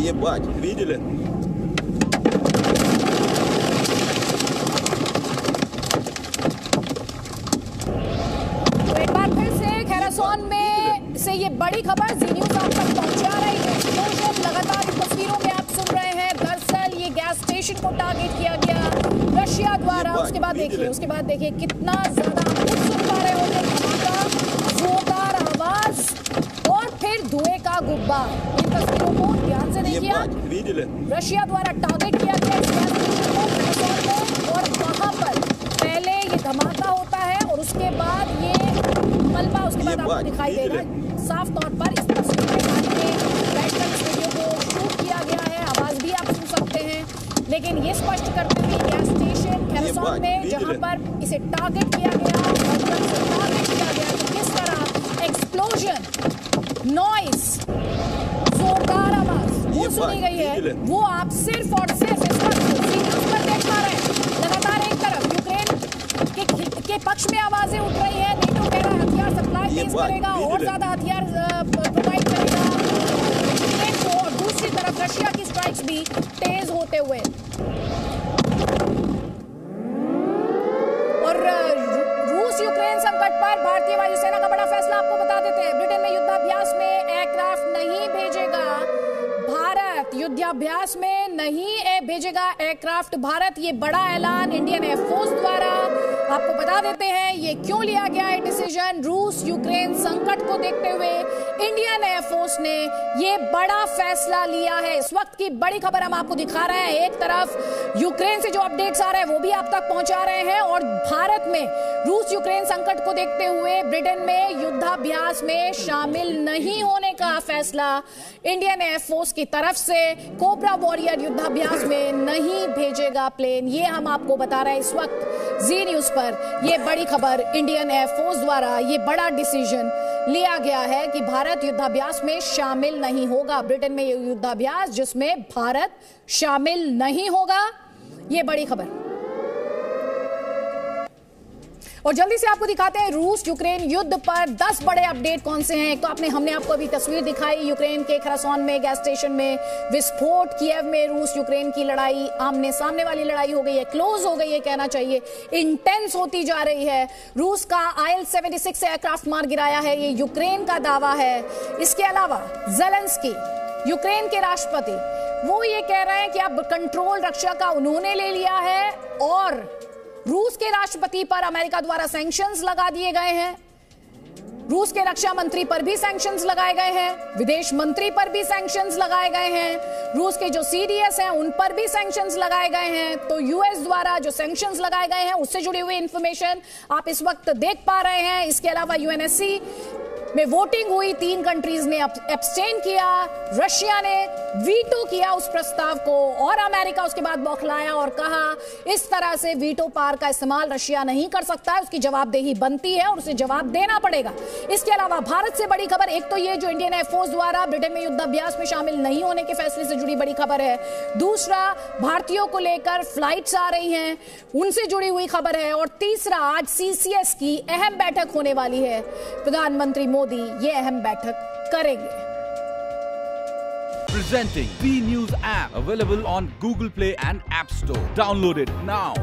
Ебать, видели? तो एक बार फिर से खैरासौन में से ये बड़ी खबर जी न्यूज आप तक पहुंचा रही है। एक्सप्लोजन लगातार इन तस्वीरों में आप सुन रहे हैं। दरअसल ये गैस स्टेशन को टारगेट किया गया रशिया द्वारा। उसके बाद देखिए कितना ज्यादा आप खुद सुन पा रहे होंगे धमाका, जोरदार आवाज और फिर धुएं का गुब्बार। इन तस्वीरों को ध्यान से देखिए। रशिया द्वारा टारगेट किया गया इस गैस स्टेशन को खैरासौन में और वहां पर पहले ये धमाका होता है और उसके बाद ये मलबा उसके बाद आपको दिखाई देगा साफ तौर पर। इस तस्वीर में गाड़ी में बैठकर इस वीडियो को शूट किया गया है। आवाज भी आप सुन सकते हैं, लेकिन ये स्पष्ट करते हुए गैस स्टेशन खैरासौन में जहां पर इसे टारगेट किया गया तो किस तरह एक्सप्लोजन, नॉइस, जोरदार आवाज वो सुनी गई है, वो आप सिर्फ और सिर्फ इस वक्त न्यूज़ पर देख पा रहे हैं। लगातार एक तरफ यूक्रेन के पक्ष में आवाजें उठ रही है। नेटो कह रहा है हथियार सप्लाई तेज करेगा और ज्यादा हथियार प्रोवाइड करेगा यूक्रेन को, और दूसरी तरफ रशिया की स्ट्राइक्स भी तेज होते हुए। और रूस यूक्रेन संकट पर भारतीय वायुसेना का बड़ा फैसला आपको बता देते हैं। ब्रिटेन में युद्धाभ्यास में एयरक्राफ्ट नहीं भेजेगा भारत, युद्धाभ्यास में नहीं भेजेगा एयरक्राफ्ट भारत। ये बड़ा ऐलान इंडियन एयरफोर्स द्वारा। आपको बता देते हैं ये क्यों लिया गया है डिसीजन। रूस यूक्रेन संकट को देखते हुए इंडियन एयरफोर्स ने ये बड़ा फैसला लिया है। इस वक्त की बड़ी खबर हम आपको दिखा रहे हैं। एक तरफ यूक्रेन से जो अपडेट्स आ रहे हैं वो भी आप तक पहुंचा रहे हैं, और भारत में रूस यूक्रेन संकट को देखते हुए ब्रिटेन में युद्धाभ्यास में शामिल नहीं होने का फैसला इंडियन एयरफोर्स की तरफ से। कोबरा वॉरियर युद्धाभ्यास में नहीं भेजेगा प्लेन, ये हम आपको बता रहे हैं इस वक्त जी न्यूज पर। ये बड़ी खबर इंडियन एयरफोर्स द्वारा ये बड़ा डिसीजन लिया गया है कि भारत युद्धाभ्यास में शामिल नहीं होगा। ब्रिटेन में युद्धाभ्यास जिसमें भारत शामिल नहीं होगा, ये बड़ी खबर। और जल्दी से आपको दिखाते हैं रूस यूक्रेन युद्ध पर 10 बड़े अपडेट कौन से हैं। एक तो हमने आपको अभी तस्वीर दिखाई यूक्रेन के खैरासौन में गैस स्टेशन में विस्फोट, कीव में रूस यूक्रेन की लड़ाई आमने सामने वाली लड़ाई हो गई है, क्लोज हो गई है कहना चाहिए, इंटेंस होती जा रही है। रूस का IL-76 एयरक्राफ्ट मार गिराया है, ये यूक्रेन का दावा है। इसके अलावा ज़ेलेंस्की यूक्रेन के राष्ट्रपति वो ये कह रहे हैं कि अब कंट्रोल रक्षा का उन्होंने ले लिया है, और रूस के राष्ट्रपति पर अमेरिका द्वारा सैंक्शंस लगा दिए गए हैं। रूस के रक्षा मंत्री पर भी सैंक्शंस लगाए गए हैं, विदेश मंत्री पर भी सैंक्शंस लगाए गए हैं, रूस के जो CDS हैं उन पर भी सैंक्शंस लगाए गए हैं। तो यूएस द्वारा जो सैंक्शंस लगाए गए हैं उससे जुड़ी हुई इंफॉर्मेशन आप इस वक्त देख पा रहे हैं। इसके अलावा UNSC में वोटिंग हुई, 3 कंट्रीज ने एब्सटेन किया, रशिया ने वीटो किया उस प्रस्ताव को, और अमेरिका उसके बाद बौखलाया और कहा इस तरह से वीटो पावर का इस्तेमाल रशिया नहीं कर सकता है, उसकी जवाबदेही बनती है और उसे जवाब देना पड़ेगा। इसके अलावा भारत से बड़ी खबर, एक तो ये जो इंडियन एयरफोर्स द्वारा ब्रिटेन में युद्धाभ्यास में शामिल नहीं होने के फैसले से जुड़ी बड़ी खबर है। दूसरा, भारतीयों को लेकर फ्लाइट्स आ रही हैं, उनसे जुड़ी हुई खबर है। और तीसरा, आज CCS की अहम बैठक होने वाली है, प्रधानमंत्री मोदी ये अहम बैठक करेंगे। Presenting B News app available on Google Play and App Store. Download it now.